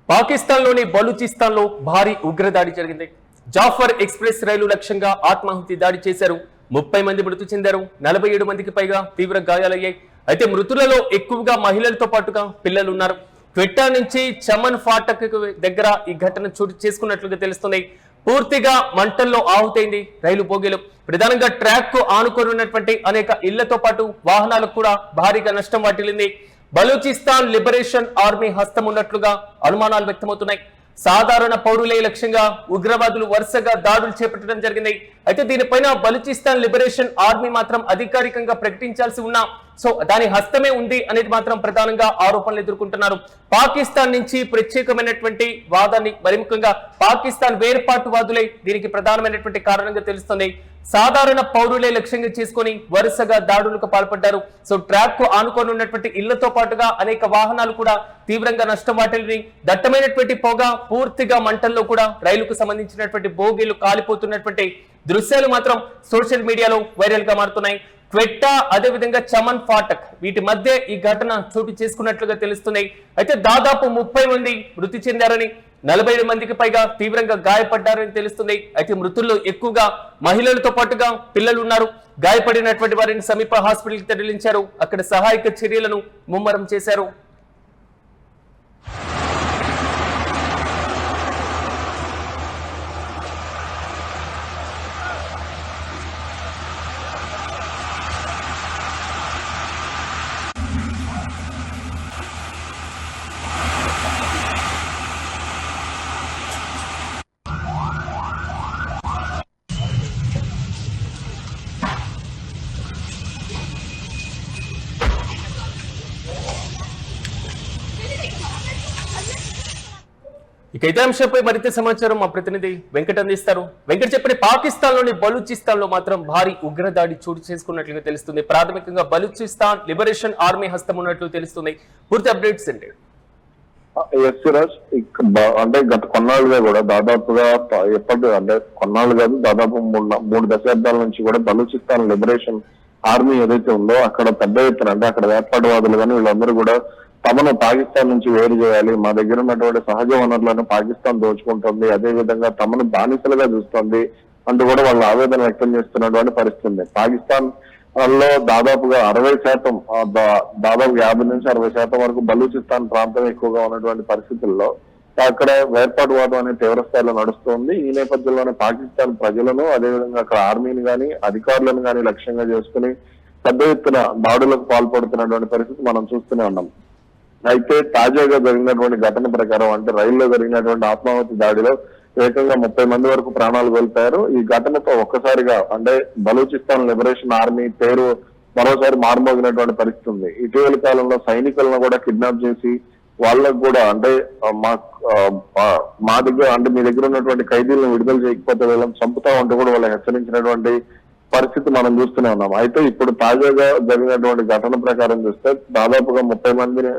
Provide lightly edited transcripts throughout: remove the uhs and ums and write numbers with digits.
పాకిస్తాన్లోని బలూచిస్తాన్లో భారీ ఉగ్రదాడి జరిగింది. జాఫర్ ఎక్స్ప్రెస్ రైలు లక్ష్యంగా ఆత్మాహుతి దాడి చేశారు. 30 మంది మృతి చెందారు. 47 మందికి పైగా తీవ్ర గాయాలయ్యాయి. అయితే మృతులలో ఎక్కువగా మహిళలతో పాటుగా పిల్లలు ఉన్నారు. క్వెట్టా నుంచి చమన్ ఫాటక్ దగ్గర ఈ ఘటన చోటు చేసుకున్నట్లుగా తెలుస్తుంది. పూర్తిగా మంటల్లో ఆహుతైంది రైలు బోగీలు. ప్రధానంగా ట్రాక్ కు ఆనుకొని ఉన్నటువంటి అనేక ఇళ్లతో పాటు వాహనాలకు కూడా భారీగా నష్టం వాటిల్లింది. బలూచిస్తాన్ లిబరేషన్ ఆర్మీ హస్తం ఉన్నట్లుగా అనుమానాలు వ్యక్తమవుతున్నాయి. సాధారణ పౌరులే లక్ష్యంగా ఉగ్రవాదులు వరుసగా దాడులు చేపట్టడం జరిగింది. అయితే దీనిపైన బలూచిస్తాన్ లిబరేషన్ ఆర్మీ మాత్రం అధికారికంగా ప్రకటించాల్సి ఉన్నా దాని హస్తమే ఉంది అనేది మాత్రం ప్రధానంగా ఆరోపణలు ఎదుర్కొంటున్నారు. పాకిస్తాన్ నుంచి ప్రత్యేకమైనటువంటి వాదాన్ని మరి ముఖ్యంగా పాకిస్తాన్ వేర్పాటువాదులే దీనికి ప్రధానమైనటువంటి కారణంగా తెలుస్తుంది. సాధారణ పౌరులే లక్ష్యంగా చేసుకుని వరుసగా దాడులకు పాల్పడ్డారు. ట్రాక్ కు ఆనుకొని ఉన్నటువంటి ఇళ్లతో పాటుగా అనేక వాహనాలు కూడా తీవ్రంగా నష్టం వాటిల్ని. దట్టమైనటువంటి పొగ, పూర్తిగా మంటల్లో కూడా రైలుకు సంబంధించినటువంటి బోగీలు కాలిపోతున్నటువంటి దృశ్యాలు మాత్రం సోషల్ మీడియాలో వైరల్ గా మారుతున్నాయి. క్వెట్టా అదేవిధంగా చమన్ ఫాటక్ వీటి మధ్య ఈ ఘటన చోటు చేసుకున్నట్లుగా తెలుస్తున్నాయి. అయితే దాదాపు 30 మంది మృతి చెందారని, 47 మందికి పైగా తీవ్రంగా గాయపడ్డారని తెలుస్తుంది. అయితే మృతుల్లో ఎక్కువగా మహిళలతో పాటుగా పిల్లలు ఉన్నారు. గాయపడినటువంటి వారిని సమీప హాస్పిటల్కి తరలించారు. అక్కడ సహాయక చర్యలను ముమ్మరం చేశారు. ఇక ఇదే అంశంపై మరింత సమాచారం మా ప్రతినిధి వెంకట్ అందిస్తారు. వెంకట్ చెప్పండి, పాకిస్తాన్లోని బలూచిస్తాన్ లో మాత్రం భారీ ఉగ్రదాడి చోటు చేసుకున్నట్లుగా తెలుస్తుంది. ప్రాథమికంగా బలూచిస్తాన్ లిబరేషన్ ఆర్మీ హస్తం ఉన్నట్లు తెలుస్తుంది. పూర్తి అప్డేట్స్ ఏంటి? అంటే గత కొన్నాళ్ళుగా కూడా దాదాపుగా అంటే కొన్నాళ్ళు కాదు, దాదాపు 3 దశాబ్దాల నుంచి కూడా బలూచిస్తాన్ లిబరేషన్ ఆర్మీ ఏదైతే ఉందో అక్కడ పెద్ద ఎత్తున అంటే అక్కడ వేర్పాటువాదులు కానీ వీళ్ళందరూ కూడా తమను పాకిస్తాన్ నుంచి వేరు చేయాలి, మా దగ్గర ఉన్నటువంటి సహజ వనరులను పాకిస్తాన్ దోచుకుంటుంది, అదే విధంగా తమను బానిసలుగా చూస్తుంది అంటూ కూడా వాళ్ళు ఆవేదన వ్యక్తం చేస్తున్నటువంటి పరిస్థితి. పాకిస్తాన్ లో దాదాపుగా 60%, దాదాపు 50 నుంచి 60% వరకు బలూచిస్తాన్ ప్రాంతం ఎక్కువగా ఉన్నటువంటి పరిస్థితుల్లో అక్కడ వేర్పాటువాదం అనే తీవ్ర స్థాయిలో నడుస్తుంది. ఈ నేపథ్యంలోనే పాకిస్తాన్ ప్రజలను అదేవిధంగా అక్కడ ఆర్మీని కానీ అధికారులను కానీ లక్ష్యంగా చేసుకుని పెద్ద ఎత్తున దాడులకు పాల్పడుతున్నటువంటి పరిస్థితి మనం చూస్తూనే ఉన్నాం. అయితే తాజాగా జరిగినటువంటి ఘటన ప్రకారం అంటే రైల్లో జరిగినటువంటి ఆత్మాహుతి దాడిలో ఏకంగా 30 మంది వరకు ప్రాణాలు కోల్పోయారు. ఈ ఘటనతో ఒక్కసారిగా అంటే బలూచిస్తాన్ లిబరేషన్ ఆర్మీ పేరు మరోసారి మారుమోగినటువంటి పరిస్థితి ఉంది. ఇటీవల కాలంలో సైనికులను కూడా కిడ్నాప్ చేసి వాళ్ళకు కూడా అంటే మా దగ్గర అంటే మీ దగ్గర ఉన్నటువంటి ఖైదీలను విడుదల చేయకపోతే వీళ్ళని చంపుతా ఉంటూ కూడా వాళ్ళు హెచ్చరించినటువంటి పరిస్థితి మనం చూస్తూనే ఉన్నాం. అయితే ఇప్పుడు తాజాగా జరిగినటువంటి ఘటన ప్రకారం చూస్తే దాదాపుగా 30 మందిని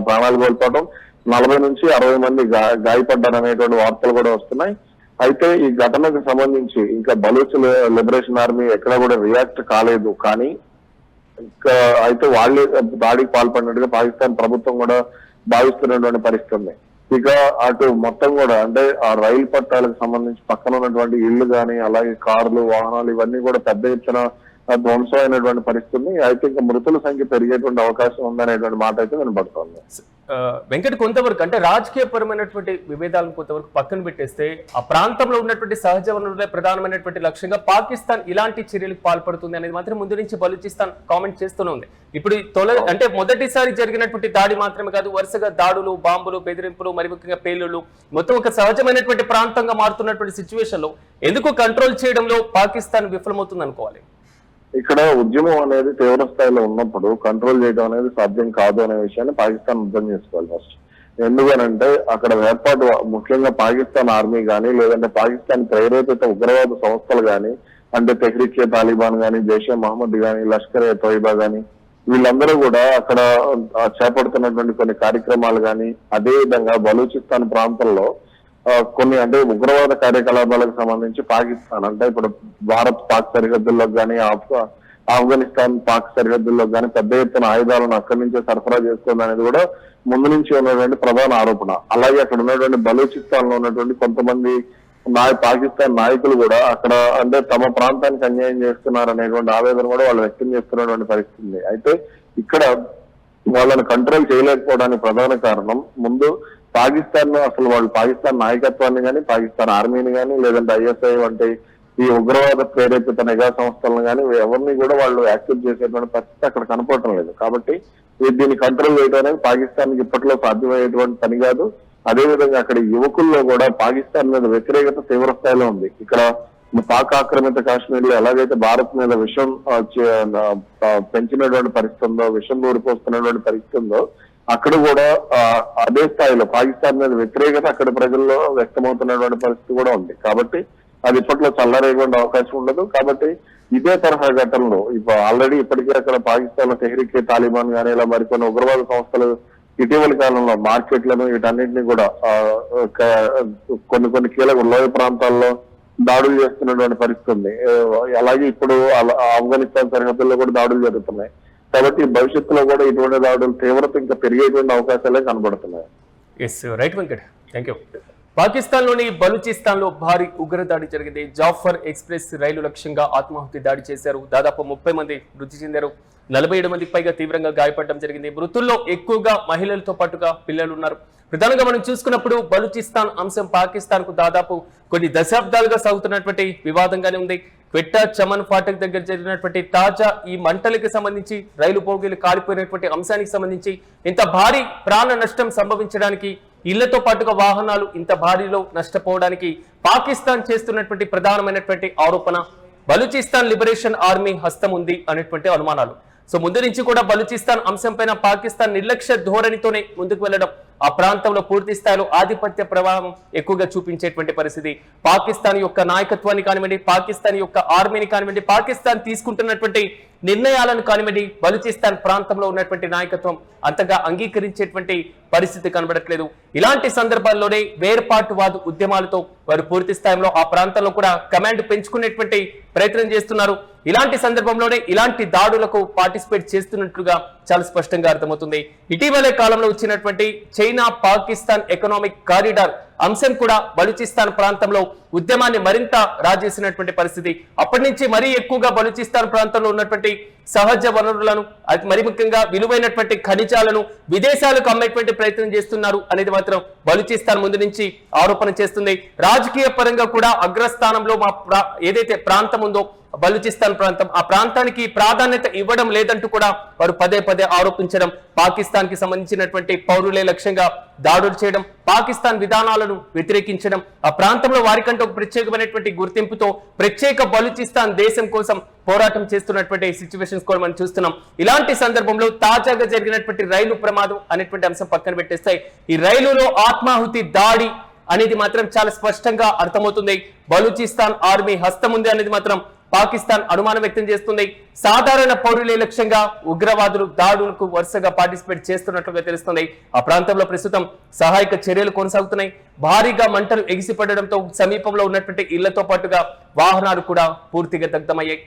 ప్రాణాలు కోల్పోవడం, 40 నుంచి 60 మంది గాయపడ్డారు అనేటువంటి వార్తలు కూడా వస్తున్నాయి. అయితే ఈ ఘటనకు సంబంధించి ఇంకా బలూచ్ లిబరేషన్ ఆర్మీ ఎక్కడ కూడా రియాక్ట్ కాలేదు. కానీ ఇంకా అయితే వాళ్ళే దాడికి పాల్పడినట్టుగా పాకిస్తాన్ ప్రభుత్వం కూడా భావిస్తున్నటువంటి పరిస్థితి ఉంది. ఇక అటు మొత్తం కూడా అంటే ఆ రైలు పట్టాలకు సంబంధించి పక్కన ఉన్నటువంటి ఇళ్లు కానీ అలాగే కార్లు, వాహనాలు ఇవన్నీ కూడా పెద్ద ఎత్తున ధ్వంసం అయినటువంటి పరిస్థితి. అయితే ఇంకా మృతుల సంఖ్య పెరిగేటువంటి అవకాశం ఉందనేటువంటి మాట అయితే వినబడుతోంది. వెంకట్, కొంతవరకు అంటే రాజకీయపరమైనటువంటి విభేదాలను కొంతవరకు పక్కన పెట్టేస్తే ఆ ప్రాంతంలో ఉన్నటువంటి సహజ వనరులే ప్రధానమైనటువంటి లక్ష్యంగా పాకిస్తాన్ ఇలాంటి చర్యలకు పాల్పడుతుంది అనేది మాత్రం ముందు నుంచి బలూచిస్తాన్ కామెంట్ చేస్తూనే ఉంది. ఇప్పుడు అంటే మొదటిసారి జరిగినటువంటి దాడి మాత్రమే కాదు, వరుసగా దాడులు, బాంబులు, బెదిరింపులు, మరి ముఖ్యంగా పేలుళ్లు, మొత్తం ఒక సహజమైనటువంటి ప్రాంతంగా మారుతున్నటువంటి సిచ్యువేషన్ లో ఎందుకు కంట్రోల్ చేయడంలో పాకిస్తాన్ విఫలమవుతుంది అనుకోవాలి? ఇక్కడ ఉద్యమం అనేది తీవ్ర స్థాయిలో ఉన్నప్పుడు కంట్రోల్ చేయడం అనేది సాధ్యం కాదు అనే విషయాన్ని పాకిస్తాన్ అర్థం చేసుకోవాలి ఫస్ట్. ఎందుకనంటే అక్కడ వేర్పాటు ముఖ్యంగా పాకిస్తాన్ ఆర్మీ కానీ లేదంటే పాకిస్తాన్ ప్రేరేపిత ఉగ్రవాద సంస్థలు కానీ అంటే తెహ్రీకే తాలిబాన్ కానీ, జైషే మహమ్మద్ కానీ, లష్కర్ ఏ తోయిబా కానీ వీళ్ళందరూ కూడా అక్కడ చేపడుతున్నటువంటి కొన్ని కార్యక్రమాలు కానీ అదే విధంగా బలూచిస్తాన్ ప్రాంతంలో కొన్ని అంటే ఉగ్రవాద కార్యకలాపాలకు సంబంధించి పాకిస్తాన్ అంటే ఇప్పుడు భారత్ పాక్ సరిహద్దుల్లో కానీ ఆఫ్ఘనిస్తాన్ పాక్ సరిహద్దుల్లో కానీ పెద్ద ఎత్తున ఆయుధాలను అక్కడి నుంచే సరఫరా చేస్తుంది అనేది కూడా ముందు నుంచి ఉన్నటువంటి ప్రధాన ఆరోపణ. అలాగే అక్కడ ఉన్నటువంటి బలూచిస్తాన్ లో ఉన్నటువంటి కొంతమంది పాకిస్తాన్ నాయకులు కూడా అక్కడ అంటే తమ ప్రాంతానికి అన్యాయం చేస్తున్నారు అనేటువంటి ఆవేదన కూడా వాళ్ళు వ్యక్తం చేస్తున్నటువంటి పరిస్థితి ఉంది. అయితే ఇక్కడ వాళ్ళని కంట్రోల్ చేయలేకపోవడానికి ప్రధాన కారణం ముందు పాకిస్తాన్ అసలు వాళ్ళు పాకిస్తాన్ నాయకత్వాన్ని కానీ పాకిస్తాన్ ఆర్మీని కానీ లేదంటే ఐఎస్ఐ వంటి ఈ ఉగ్రవాద ప్రేరేపిత నిఘా సంస్థలను కానీ ఎవరిని కూడా వాళ్ళు యాక్సెప్ట్ చేసేటువంటి పరిస్థితి అక్కడ కనపడటం లేదు. కాబట్టి దీన్ని కంట్రోల్ చేయడం అనేది పాకిస్తాన్ కి ఇప్పట్లో సాధ్యమయ్యేటువంటి పని కాదు. అదేవిధంగా అక్కడ యువకుల్లో కూడా పాకిస్తాన్ మీద వ్యతిరేకత తీవ్ర స్థాయిలో ఉంది. ఇక్కడ పాక్ ఆక్రమిత కాశ్మీర్ లో ఎలాగైతే భారత్ మీద విషం పెంచినటువంటి పరిస్థితి ఉందో, విషం దూరిపోస్తున్నటువంటి పరిస్థితి ఉందో, అక్కడ కూడా అదే స్థాయిలో పాకిస్తాన్ మీద వ్యతిరేకత అక్కడ ప్రజల్లో వ్యక్తమవుతున్నటువంటి పరిస్థితి కూడా ఉంది. కాబట్టి అది ఇప్పట్లో చల్లరేయకుండా అవకాశం ఉండదు. కాబట్టి ఇదే తరహా ఘటనలో ఆల్రెడీ ఇప్పటికే అక్కడ పాకిస్తాన్ లో తెహ్రీకే తాలిబాన్ కానీ ఇలా మరికొన్ని ఉగ్రవాద సంస్థలు ఇటీవల కాలంలో మార్కెట్లను వీటన్నింటినీ కూడా కొన్ని కీలక లోయ ప్రాంతాల్లో దాడులు చేస్తున్నటువంటి పరిస్థితి ఉంది. అలాగే ఇప్పుడు ఆఫ్ఘనిస్తాన్ సరిహద్దుల్లో కూడా దాడులు జరుగుతున్నాయి. కాబట్టి భవిష్యత్తులో కూడా ఇటువంటి దాడులు తీవ్రత ఇంకా పెరిగేటువంటి అవకాశాలే కనబడుతున్నాయి. Yes right Venkat, thank you. పాకిస్తాన్లోని బలూచిస్తాన్ లో భారీ ఉగ్రదాడి జరిగింది. జాఫర్ ఎక్స్ప్రెస్ రైలు లక్ష్యంగా ఆత్మాహుతి దాడి చేశారు. దాదాపు 30 మంది మృతి చెందారు. 47 మందికి పైగా తీవ్రంగా గాయపడడం జరిగింది. మృతుల్లో ఎక్కువగా మహిళలతో పాటుగా పిల్లలు ఉన్నారు. ప్రధానంగా మనం చూసుకున్నప్పుడు బలూచిస్తాన్ అంశం పాకిస్తాన్ కు దాదాపు కొన్ని దశాబ్దాలుగా సాగుతున్నటువంటి వివాదంగానే ఉంది. క్వెట్టా చమన్ ఫాటక్ దగ్గర జరిగినటువంటి తాజా ఈ మంటలకు సంబంధించి, రైలు పోగీలు కాలిపోయినటువంటి అంశానికి సంబంధించి ఇంత భారీ ప్రాణ నష్టం సంభవించడానికి, ఇళ్లతో పాటుగా వాహనాలు ఇంత భారీలో నష్టపోవడానికి పాకిస్తాన్ చేస్తున్నటువంటి ప్రధానమైనటువంటి ఆరోపణ బలూచిస్తాన్ లిబరేషన్ ఆర్మీ హస్తం ఉంది అనేటువంటి అనుమానాలు. సో ముందు నుంచి కూడా బలూచిస్తాన్ అంశం పైన పాకిస్తాన్ నిర్లక్ష్య ధోరణితోనే ముందుకు వెళ్లడం, ఆ ప్రాంతంలో పూర్తి స్థాయిలో ఆధిపత్య ప్రభావం ఎక్కువగా చూపించేటువంటి పరిస్థితి. పాకిస్తాన్ యొక్క నాయకత్వాన్ని కానివ్వండి, పాకిస్తాన్ యొక్క ఆర్మీని కానివ్వండి, పాకిస్తాన్ తీసుకుంటున్నటువంటి నిర్ణయాలను కానివ్వండి, బలూచిస్తాన్ ప్రాంతంలో ఉన్నటువంటి నాయకత్వం అంతగా అంగీకరించేటువంటి పరిస్థితి కనబడట్లేదు. ఇలాంటి సందర్భాల్లోనే వేర్పాటువాద ఉద్యమాలతో వారు పూర్తి స్థాయిలో ఆ ప్రాంతంలో కూడా కమాండ్ పెంచుకునేటువంటి ప్రయత్నం చేస్తున్నారు. ఇలాంటి సందర్భంలోనే ఇలాంటి దాడులకు పార్టిసిపేట్ చేస్తున్నట్లుగా చాలా స్పష్టంగా అర్థమవుతుంది. ఇటీవలే కాలంలో వచ్చినటువంటి చైనా పాకిస్తాన్ ఎకనామిక్ కారిడార్ అంశం కూడా బలూచిస్తాన్ ప్రాంతంలో ఉద్యమాన్ని మరింత రాజేసినటువంటి పరిస్థితి. అప్పటి నుంచి మరీ ఎక్కువగా బలూచిస్తాన్ ప్రాంతంలో ఉన్నటువంటి సహజ వనరులను, మరి ముఖ్యంగా విలువైనటువంటి ఖనిజాలను విదేశాలకు అమ్మేటువంటి ప్రయత్నం చేస్తున్నారు అనేది మాత్రం బలూచిస్తాన్ ముందు నుంచి ఆరోపణ చేస్తుంది. రాజకీయ పరంగా కూడా అగ్రస్థానంలో ఏదైతే ప్రాంతం ఉందో బలూచిస్తాన్ ప్రాంతం, ఆ ప్రాంతానికి ప్రాధాన్యత ఇవ్వడం లేదంటూ కూడా వారు పదే పదే ఆరోపించడం, పాకిస్తాన్ కి సంబంధించినటువంటి పౌరులే లక్ష్యంగా దాడులు చేయడం, పాకిస్తాన్ విధానాలను వ్యతిరేకించడం, ఆ ప్రాంతంలో వారికంటే ఒక ప్రత్యేకమైనటువంటి గుర్తింపుతో ప్రత్యేక బలూచిస్తాన్ దేశం కోసం పోరాటం చేస్తున్నటువంటి సిచ్యువేషన్స్ కూడా మనం చూస్తున్నాం. ఇలాంటి సందర్భంలో తాజాగా జరిగినటువంటి రైలు ప్రమాదం అనేటువంటి అంశం పక్కన పెట్టేస్తాయి. ఈ రైలులో ఆత్మాహుతి దాడి అనేది మాత్రం చాలా స్పష్టంగా అర్థమవుతుంది. బలూచిస్తాన్ ఆర్మీ హస్తం ఉంది అనేది మాత్రం పాకిస్తాన్ అనుమానం వ్యక్తం చేస్తుంది. సాధారణ పౌరులే లక్ష్యంగా ఉగ్రవాదులు దాడులకు వరుసగా పార్టిసిపేట్ చేస్తున్నట్లుగా తెలుస్తుంది. ఆ ప్రాంతంలో ప్రస్తుతం సహాయక చర్యలు కొనసాగుతున్నాయి. భారీగా మంటలు ఎగిసిపడడంతో సమీపంలో ఉన్నటువంటి ఇళ్లతో పాటుగా వాహనాలు కూడా పూర్తిగా దగ్ధమయ్యాయి.